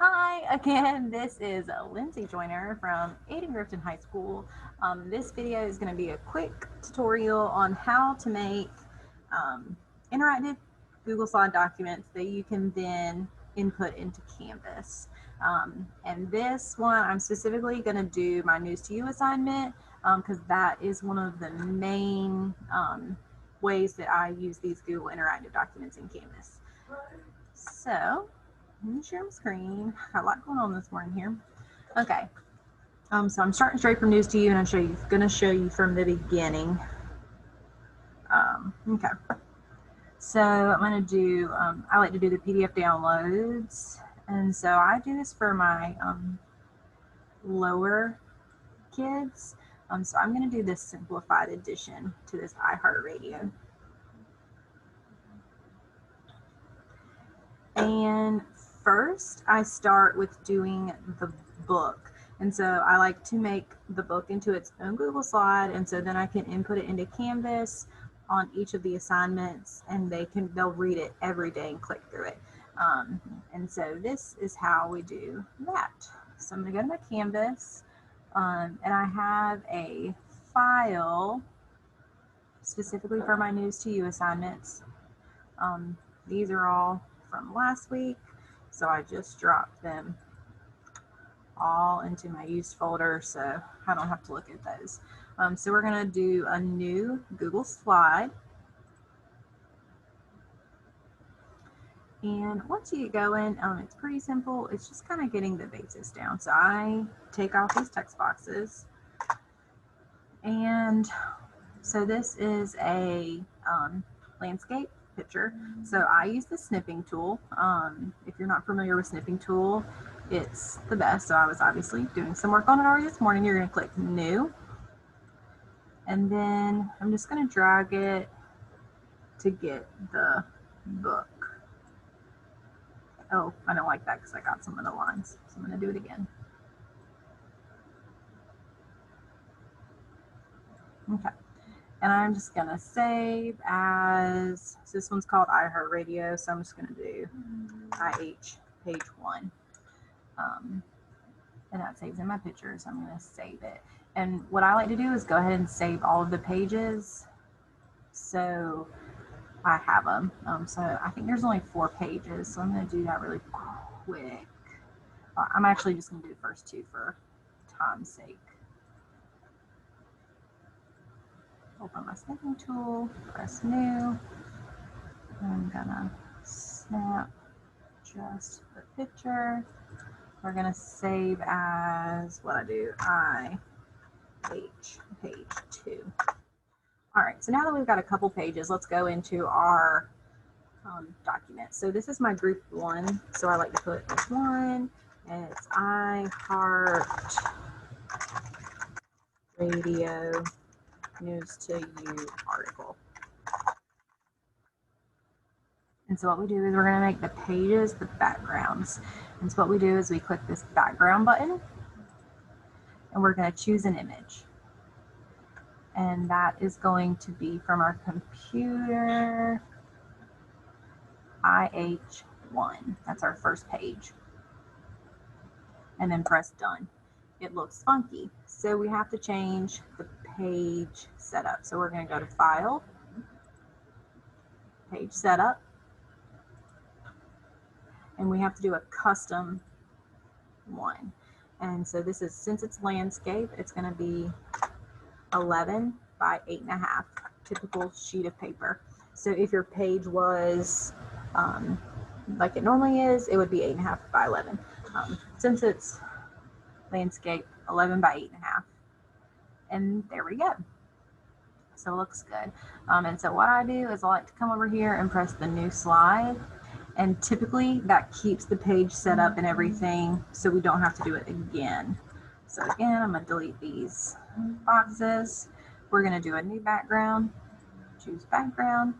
Hi again, this is Lindsay Joyner from Aiden Grifton High School. This video is going to be a quick tutorial on how to make um, interactive Google Slide documents that you can then input into Canvas. And this one, I'm specifically going to do my News to You assignment because that is one of the main ways that I use these Google interactive documents in Canvas. So, let me share my screen. Got a lot going on this morning here. Okay. So I'm starting straight from News to You, and I'm gonna show you from the beginning. Okay. So I'm gonna do. I like to do the PDF downloads, and so I do this for my lower kids. So I'm gonna do this simplified edition to this iHeartRadio. And first, I start with doing the book. And so I like to make the book into its own Google slide, and so then I can input it into Canvas on each of the assignments, and they'll read it every day and click through it. And so this is how we do that. So I'm going to go to my Canvas, and I have a file specifically for my News to You assignments. These are all from last week, so I just dropped them all into my used folder so I don't have to look at those. So we're going to do a new Google slide. And once you get going, it's pretty simple. It's just kind of getting the basics down. So I take off these text boxes. And so this is a landscape picture. So I use the snipping tool. If you're not familiar with snipping tool, it's the best. So I was obviously doing some work on it already this morning. You're going to click new. And then I'm just going to drag it to get the book. Oh, I don't like that because I got some of the lines. So I'm going to do it again. Okay. And I'm just going to save as, so this one's called iHeartRadio, so I'm just going to do IH page 1. And that saves in my pictures. I'm going to save it. And what I like to do is go ahead and save all of the pages so I have them. So I think there's only 4 pages, so I'm going to do that really quick. I'm actually just going to do the first 2 for time's sake. Open my snipping tool, press new. I'm gonna snap just the picture. We're gonna save as what I do, IH page 2. All right, so now that we've got a couple pages, let's go into our document. So this is my group 1. So I like to put this 1, and it's iHeart Radio News to You article. And so what we do is we're going to make the pages the backgrounds. And so what we do is we click this background button, and we're going to choose an image. And that is going to be from our computer, IH1. That's our first page. And then press done. It looks funky. So we have to change the page setup. So we're going to go to File, Page Setup. And we have to do a custom one. And so this is, since it's landscape, it's going to be 11 by 8.5, typical sheet of paper. So if your page was like it normally is, it would be 8.5 by 11. Since it's landscape, 11 by 8.5. And there we go. So it looks good. And so what I do is I like to come over here and press the new slide. And typically that keeps the page set up and everything, so we don't have to do it again. So again, I'm going to delete these boxes. We're going to do a new background. Choose background,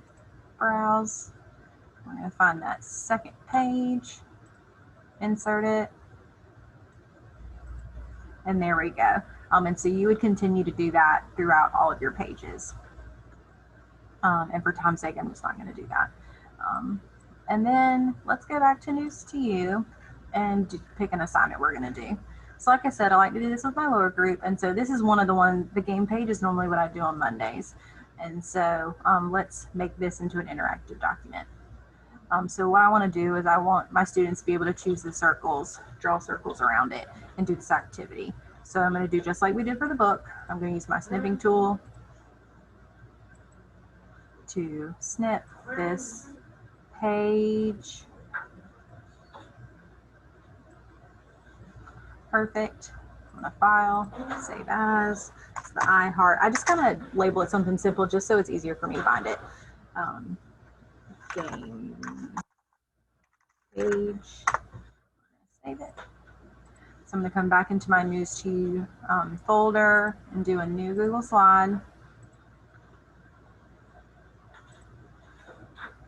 browse. We're going to find that second page, insert it, and there we go. And so you would continue to do that throughout all of your pages. And for time's sake, I'm just not going to do that. And then let's go back to News to You. and pick an assignment we're going to do. So like I said, I like to do this with my lower group, and so this is one of the game page is normally what I do on Mondays. And so let's make this into an interactive document. So what I want to do is I want my students to be able to choose the circles, draw circles around it, and do this activity. So I'm going to do just like we did for the book. I'm going to use my snipping tool to snip this page. Perfect. I'm going to file, save as. It's the I heart. I just kind of label it something simple just so it's easier for me to find it. Game page. Save it. So I'm going to come back into my News to You folder and do a new Google slide.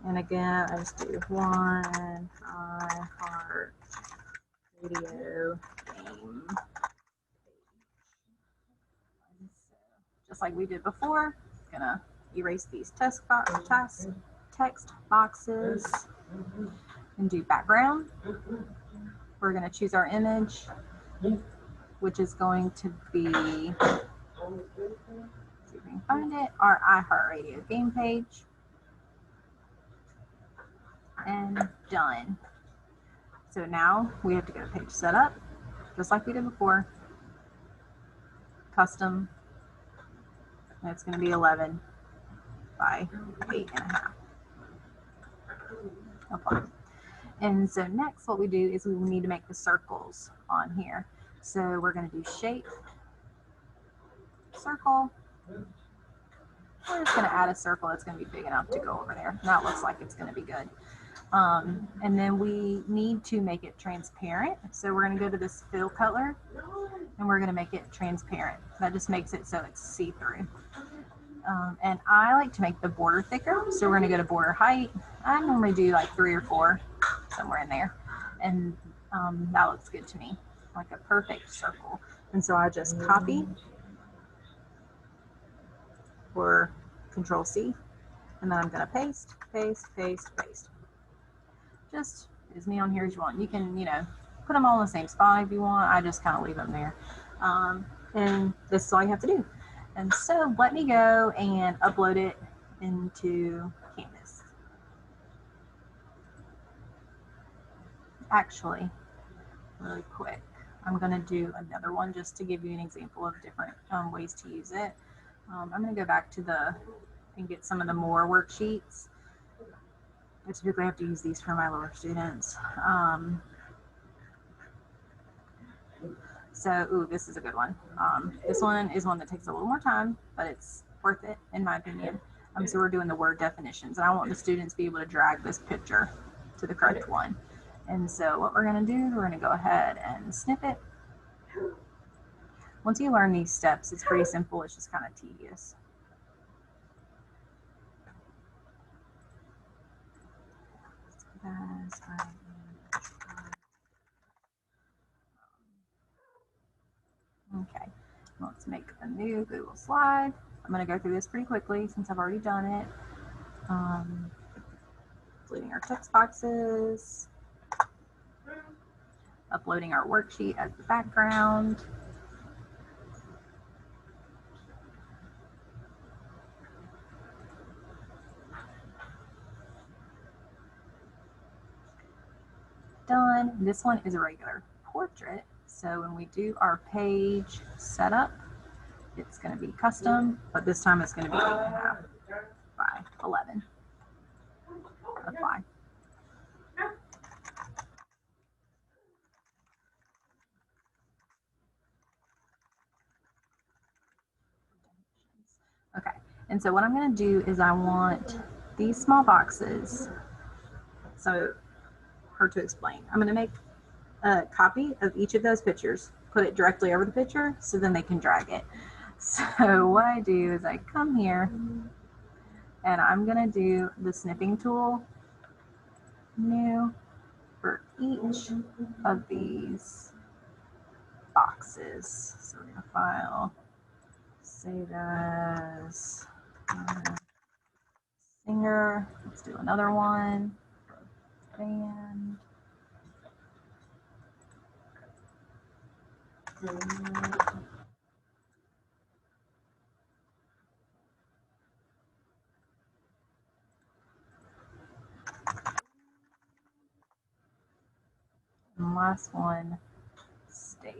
And again, I just do one I heart video game. Just like we did before, I'm gonna erase these text boxes and do background. We're gonna choose our image, which is going to be, see if we can find it, our iHeartRadio game page. And done. So now we have to go to page setup, just like we did before. Custom. And it's going to be 11 by 8.5. Apply. And so next what we do is we need to make the circles on here. So we're going to do shape, circle. We're just going to add a circle that's going to be big enough to go over there. Now it looks like it's going to be good. And then we need to make it transparent. So we're going to go to this fill color and we're going to make it transparent. That just makes it so it's see-through. And I like to make the border thicker. So we're going to go to border height. I normally do like 3 or 4, somewhere in there. And that looks good to me, like a perfect circle. And so I just copy or Control C, and then I'm going to paste, paste, paste, paste. Just as many on here as you want. You can, put them all in the same spot if you want. I just kind of leave them there. And this is all you have to do. And so let me go and upload it into Canvas. Actually, really quick, I'm going to do another one just to give you an example of different ways to use it. I'm going to go back to and get some of the more worksheets. I typically have to use these for my lower students. So this is a good one. This one is one that takes a little more time, but it's worth it in my opinion. So we're doing the word definitions, and I want the students to be able to drag this picture to the correct one. And so what we're going to do is we're going to go ahead and snip it. Once you learn these steps, it's pretty simple. It's just kind of tedious. Okay, let's make a new Google slide. I'm going to go through this pretty quickly since I've already done it. Deleting our text boxes, uploading our worksheet as the background. Done. This one is a regular portrait. So when we do our page setup, it's going to be custom, but this time it's going to be 8.5 by 11. Apply. Okay, and so what I'm going to do is I want these small boxes. So hard to explain. I'm going to make a copy of each of those pictures, put it directly over the picture so then they can drag it. So what I do is I come here and I'm going to do the snipping tool, new, for each of these boxes. So we're going to file, save as singer. Let's do another one. Band. And last one, stage.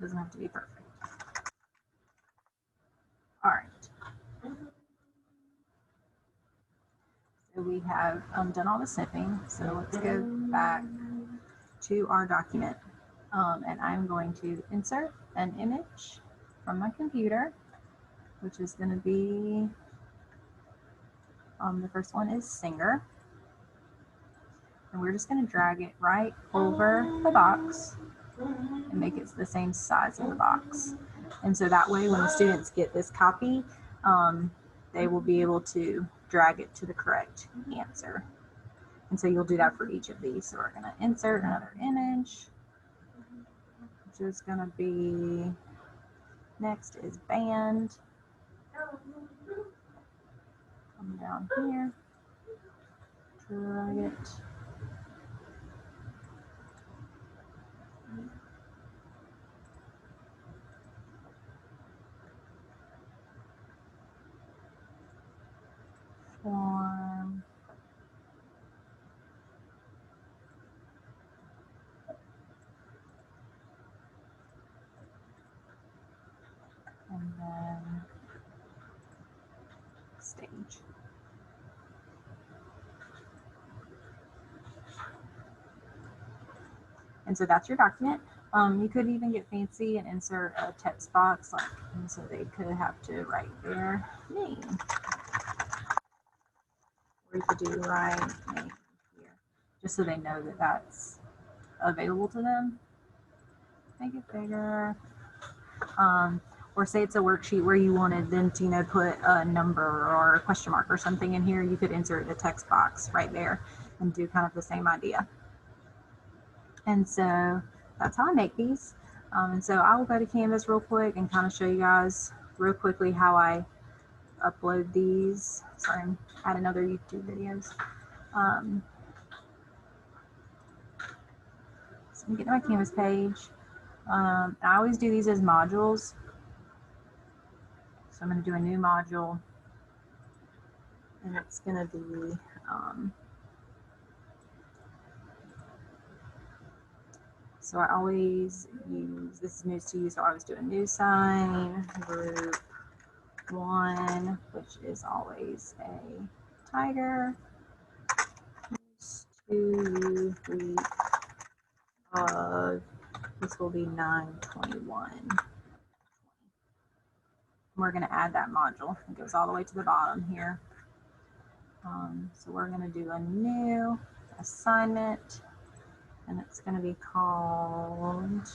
Doesn't have to be perfect. All right. So we have done all the snipping. So let's go back to our document. And I'm going to insert an image from my computer, which is going to be, the first one is Singer. And we're just going to drag it right over the box and make it the same size of the box. And so that way when the students get this copy, they will be able to drag it to the correct answer. And so you'll do that for each of these. So we're going to insert another image, which is going to be, next is band. Come down here, drag it. Form. And then stage. And so that's your document. You could even get fancy and insert a text box, like, and so they could have to write their name. Or you could do write name here, just so they know that that's available to them. Make it bigger. Or say it's a worksheet where you wanted them to, put a number or a question mark or something in here, you could insert a text box right there and do kind of the same idea. And so that's how I make these. And so I will go to Canvas real quick and kind of show you guys real quickly how I upload these. Sorry, add another YouTube videos. So I'm getting my Canvas page. I always do these as modules. So I'm going to do a new module, and it's going to be so I always use, this is news to you, so I always do a new sign, group 1, which is always a tiger. News to week of, this will be 9/21. We're going to add that module. It goes all the way to the bottom here. So we're going to do a new assignment, and it's going to be called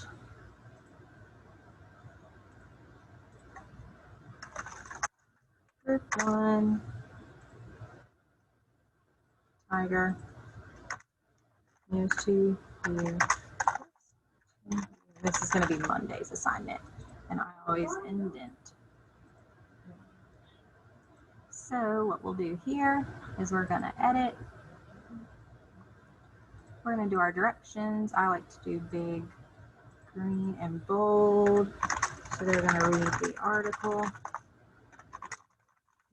Group 1 Tiger News to you. This is going to be Monday's assignment, and I always indent. So what we'll do here is we're going to edit. We're going to do our directions. I like to do big, green, and bold. So they're going to read the article,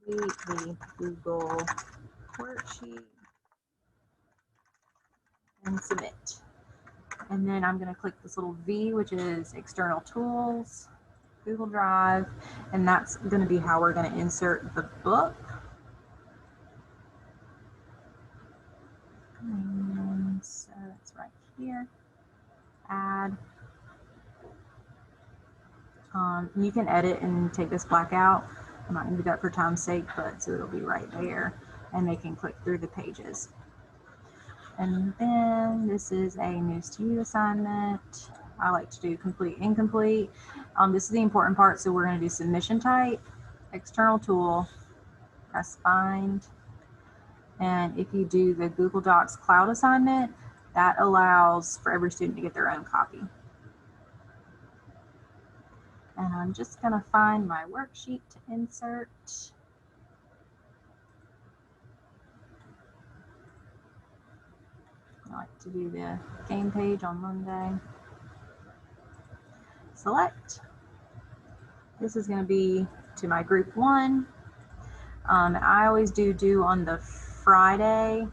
read the Google worksheet, and submit. And then I'm going to click this little V, which is external tools, Google Drive, and that's going to be how we're going to insert the book. And so it's right here. Add. You can edit and take this black out. I'm not going to do that for time's sake, but so it'll be right there, and they can click through the pages. And then this is a news to you assignment. I like to do complete, incomplete. This is the important part. So we're going to do submission type, external tool, press find. And if you do the Google Docs cloud assignment, that allows for every student to get their own copy. And I'm just going to find my worksheet to insert. like to do the game page on Monday. Select. This is going to be to my group 1. I always do on the Friday,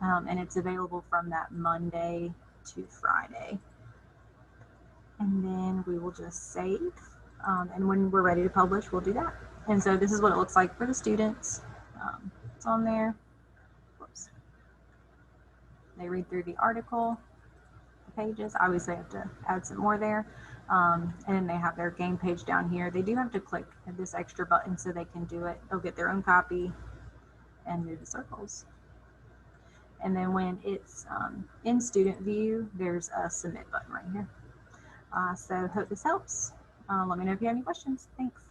and it's available from that Monday to Friday. And then we will just save, and when we're ready to publish, we'll do that. And so this is what it looks like for the students. It's on there. Whoops. They read through the article, the pages. I always have to add some more there. And then they have their game page down here. They do have to click this extra button so they can do it. They'll get their own copy and do the circles. And then when it's in student view, there's a submit button right here. So hope this helps. Let me know if you have any questions. Thanks.